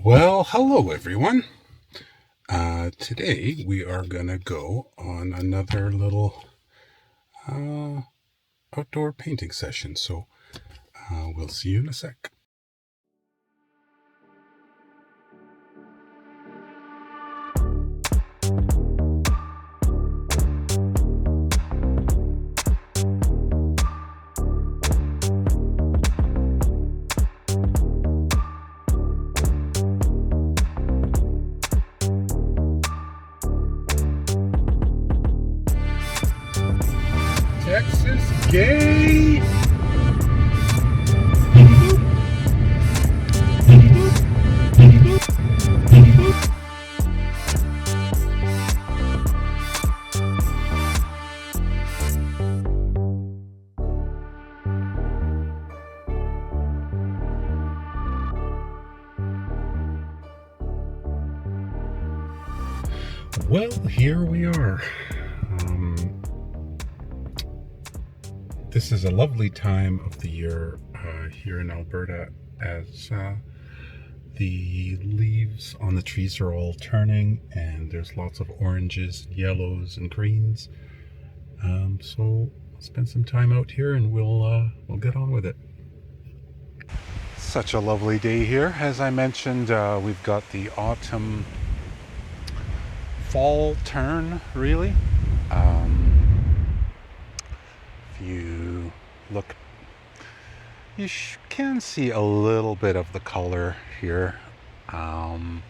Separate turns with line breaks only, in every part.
Well, hello everyone. Today we are gonna go on another little uh, outdoor painting session. So we'll see you in a sec. Texas gay. Well, here we are. This is a lovely time of the year here in Alberta as the leaves on the trees are all turning and there's lots of oranges, yellows, and greens. So I'll spend some time out here and we'll get on with it. Such a lovely day here. As I mentioned, we've got the autumn fall turn, really. If you look, you can see a little bit of the color here. I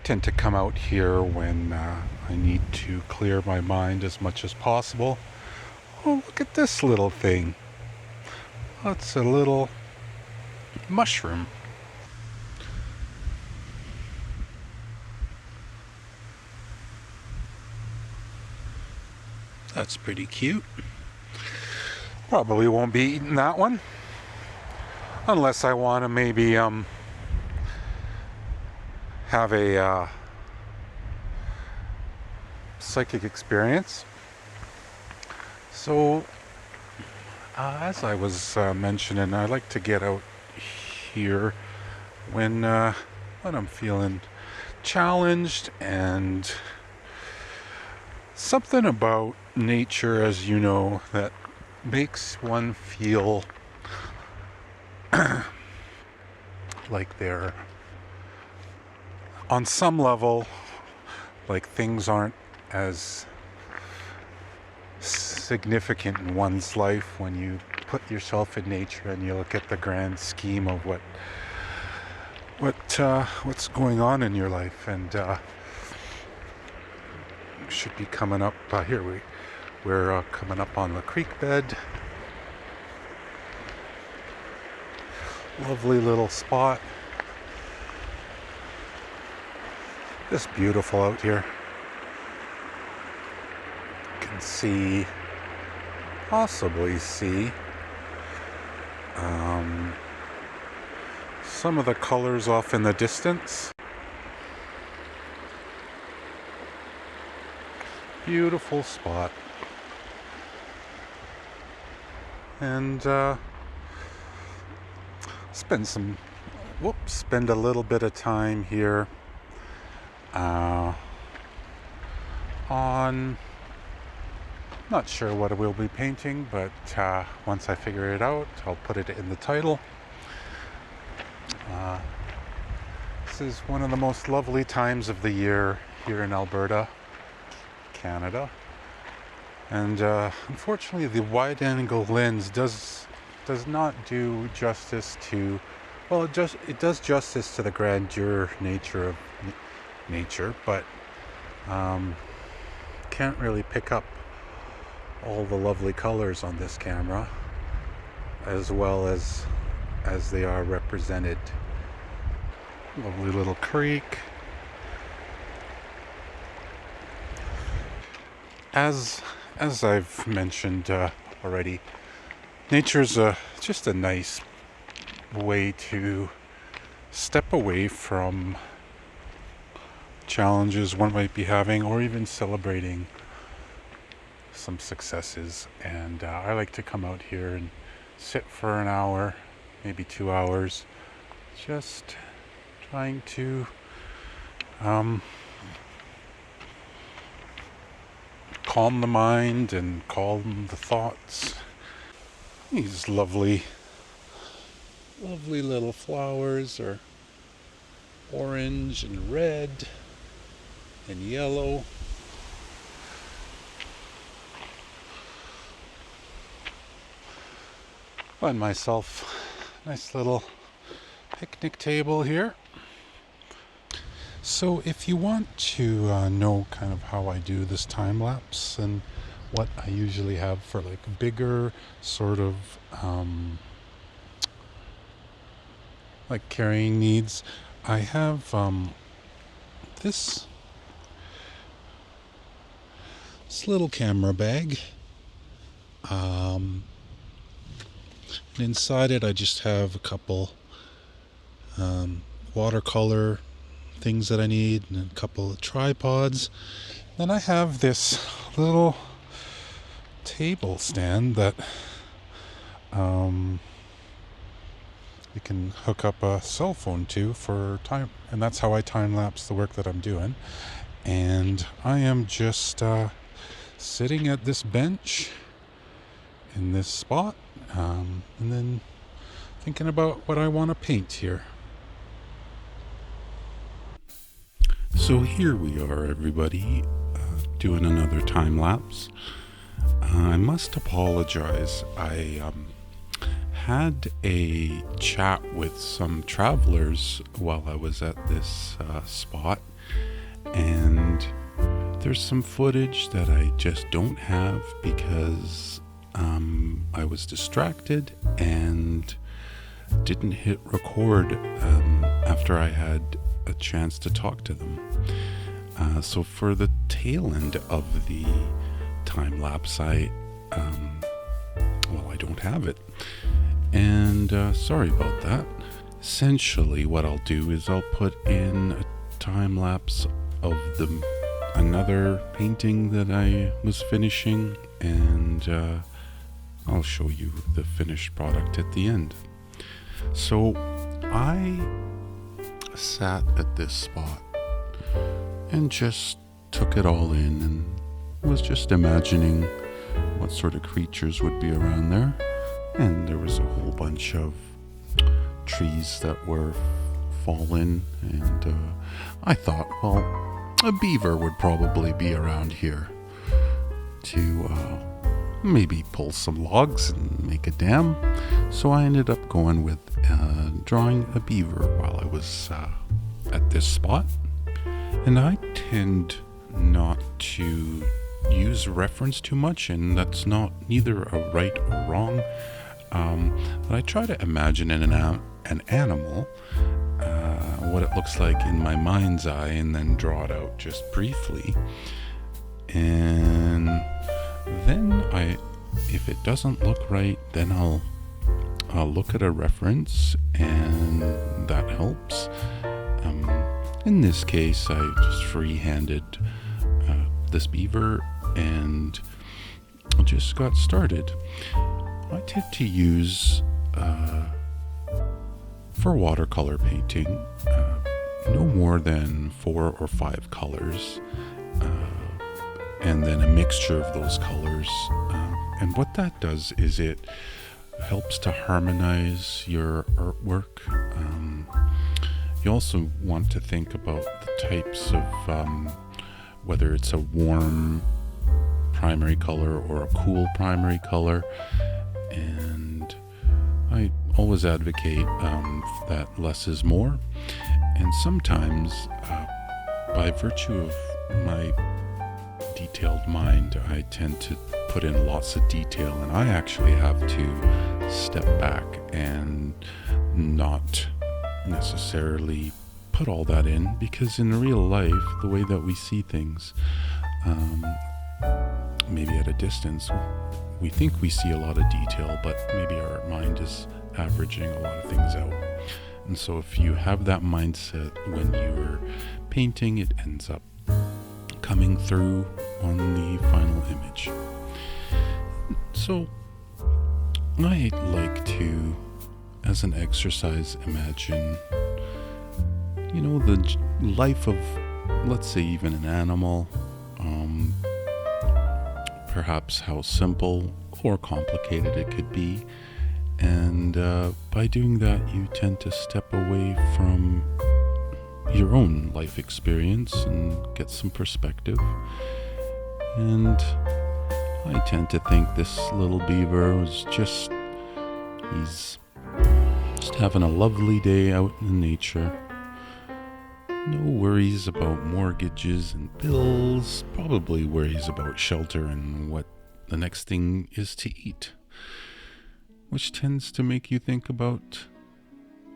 tend to come out here when I need to clear my mind as much as possible. Oh, look at this little thing. That's a little mushroom. That's pretty cute. Probably won't be eating that one. Unless I want to maybe have a psychic experience. So, as I was mentioning, I like to get out here when I'm feeling challenged, and something about nature, as you know, that makes one feel like they're on some level, like things aren't as significant in one's life when you put yourself in nature and you look at the grand scheme of what's going on in your life. And should be coming up here. We're coming up on the creek bed. Lovely little spot. Just beautiful out here. You can possibly see some of the colors off in the distance. Beautiful spot. And spend a little bit of time here on, not sure what we'll be painting, but once I figure it out, I'll put it in the title. This is one of the most lovely times of the year here in Alberta, Canada. And unfortunately, the wide-angle lens does not do justice to, well, it does justice to the grandeur nature of nature, but can't really pick up all the lovely colors on this camera as well as they are represented. Lovely little creek. As I've mentioned already, nature's just a nice way to step away from challenges one might be having, or even celebrating some successes. And I like to come out here and sit for an hour, maybe 2 hours, just trying to calm the mind and calm the thoughts. These lovely little flowers are orange and red and yellow. Find myself a nice little picnic table here. So if you want to know kind of how I do this time lapse and what I usually have for like bigger sort of like carrying needs, I have this little camera bag. And inside it I just have a couple watercolor things that I need and a couple of tripods. Then I have this little table stand that you can hook up a cell phone to for time, and that's how I time lapse the work that I'm doing. And I am just sitting at this bench in this spot, and then thinking about what I want to paint here. So here we are, everybody, doing another time lapse. I must apologize. I had a chat with some travelers while I was at this spot, and there's some footage that I just don't have because I was distracted and didn't hit record after I had a chance to talk to them. So for the tail end of the time lapse, I don't have it, and sorry about that. Essentially what I'll do is I'll put in a time lapse of another painting that I was finishing, and I'll show you the finished product at the end. So I sat at this spot and just took it all in and was just imagining what sort of creatures would be around there. And there was a whole bunch of trees that were fallen, and I thought, well, a beaver would probably be around here to maybe pull some logs and make a dam. So I ended up going with drawing a beaver while I was at this spot. And I tend not to use reference too much, and that's not neither a right or wrong. But I try to imagine an animal, what it looks like in my mind's eye, and then draw it out just briefly. And then if it doesn't look right, then I'll look at a reference, and that helps. In this case, I just free-handed this beaver and just got started. I tend to use, for watercolor painting, no more than 4 or 5 colors, and then a mixture of those colors. And what that does is it helps to harmonize your artwork. You also want to think about the types of, whether it's a warm primary color or a cool primary color. And I always advocate that less is more. And sometimes, by virtue of my detailed mind, I tend to put in lots of detail, and I actually have to step back and not necessarily put all that in, because in real life, the way that we see things, maybe at a distance, we think we see a lot of detail, but maybe our mind is averaging a lot of things out. And so if you have that mindset when you're painting, it ends up coming through on the final image. So I like to, as an exercise, imagine the life of, let's say, even an animal, perhaps how simple or complicated it could be. And by doing that, you tend to step away from your own life experience and get some perspective. And I tend to think this little beaver was he's just having a lovely day out in nature. No worries about mortgages and bills, probably worries about shelter and what the next thing is to eat, which tends to make you think about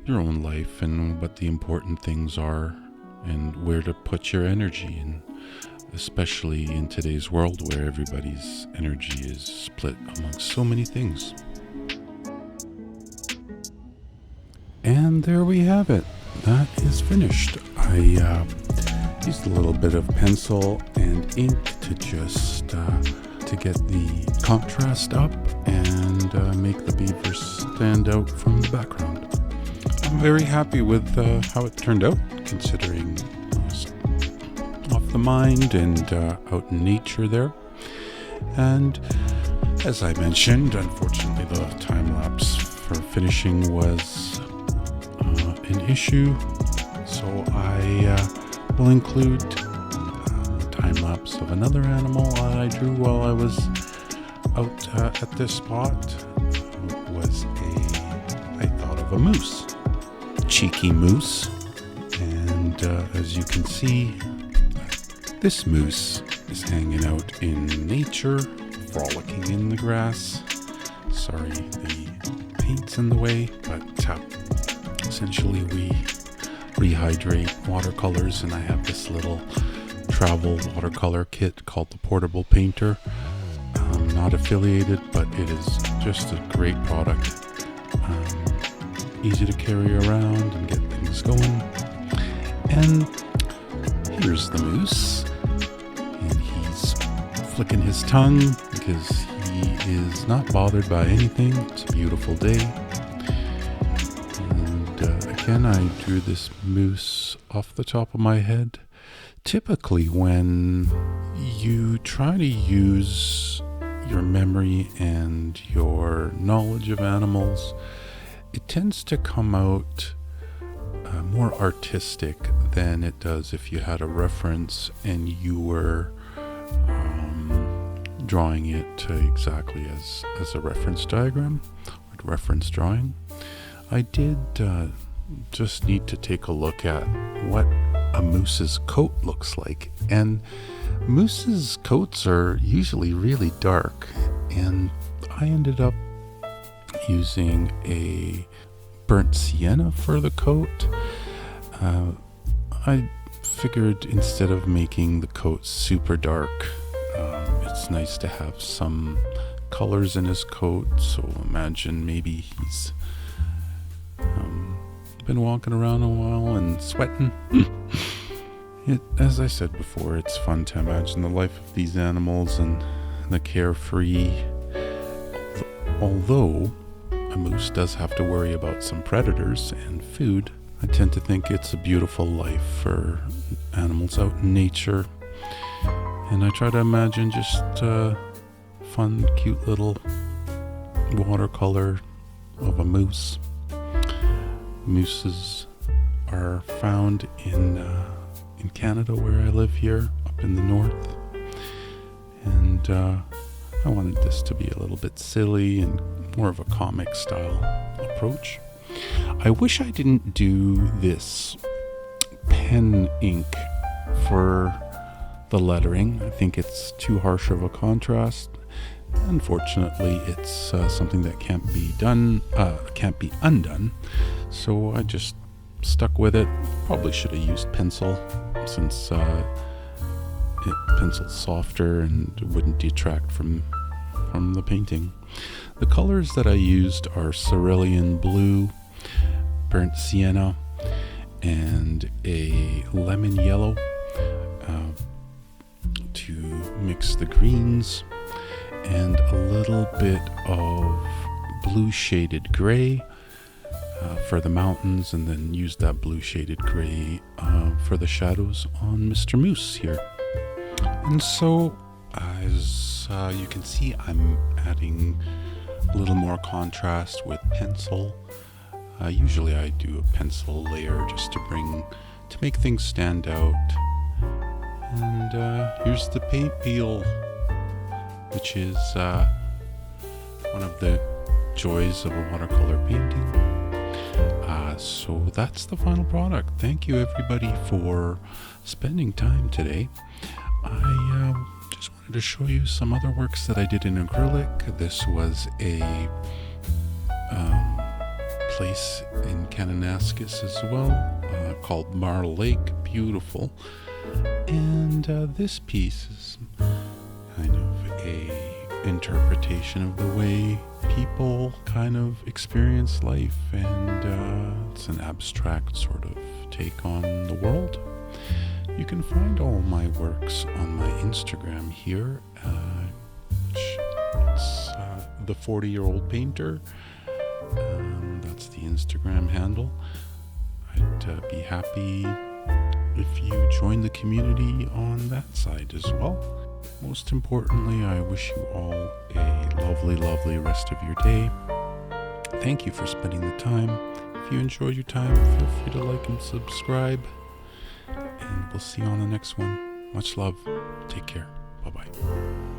your own life and what the important things are and where to put your energy in, especially in today's world where everybody's energy is split amongst so many things. And there we have it. That is finished. I used a little bit of pencil and ink to just to get the contrast up and make the beaver stand out from the background. I'm very happy with how it turned out, considering off the mind and out in nature there. And as I mentioned, unfortunately the time lapse for finishing was an issue, so I will include the time lapse of another animal I drew while I was out at this spot. I thought of a moose, cheeky moose, and as you can see, this moose is hanging out in nature, frolicking in the grass. Sorry, the paint's in the way, but essentially we rehydrate watercolors, and I have this little travel watercolor kit called the Portable Painter. I'm not affiliated, but it is just a great product. Easy to carry around and get things going. And here's the moose, and he's flicking his tongue because he is not bothered by anything. It's a beautiful day. Again, I drew this moose off the top of my head. Typically, when you try to use your memory and your knowledge of animals, it tends to come out more artistic than it does if you had a reference and you were drawing it exactly as a reference diagram or reference drawing. I did just need to take a look at what a moose's coat looks like, and moose's coats are usually really dark, and I ended up using a burnt sienna for the coat. I figured instead of making the coat super dark, it's nice to have some colors in his coat. So imagine maybe he's been walking around a while and sweating. As I said before, it's fun to imagine the life of these animals and the carefree. Although a moose does have to worry about some predators and food, I tend to think it's a beautiful life for animals out in nature. And I try to imagine just fun, cute little watercolor of a moose. Mooses are found in Canada, where I live here, up in the north. And I wanted this to be a little bit silly and more of a comic style approach. I wish I didn't do this pen ink for the lettering. I think it's too harsh of a contrast. Unfortunately, it's something that can't be undone. So I just stuck with it. Probably should have used pencil, since pencil's softer and wouldn't detract from the painting. The colors that I used are cerulean blue, burnt sienna, and a lemon yellow to mix the greens, and a little bit of blue shaded gray for the mountains, and then used that blue shaded gray for the shadows on Mr. Moose here. And so, as you can see, I'm adding a little more contrast with pencil. Usually I do a pencil layer just to make things stand out. And here's the paint peel, which is one of the joys of a watercolor painting. So that's the final product. Thank you everybody for spending time today. I just wanted to show you some other works that I did in acrylic. This was a place in Kananaskis as well, called Marl Lake. Beautiful. And this piece is kind of a interpretation of the way people kind of experience life, and it's an abstract sort of take on the world. You can find all my works on my Instagram here. It's the 40-year-old painter. That's the Instagram handle. I'd be happy if you join the community on that side as well. Most importantly, I wish you all a lovely, lovely rest of your day. Thank you for spending the time. If you enjoyed your time, feel free to like and subscribe. And we'll see you on the next one. Much love. Take care. Bye-bye.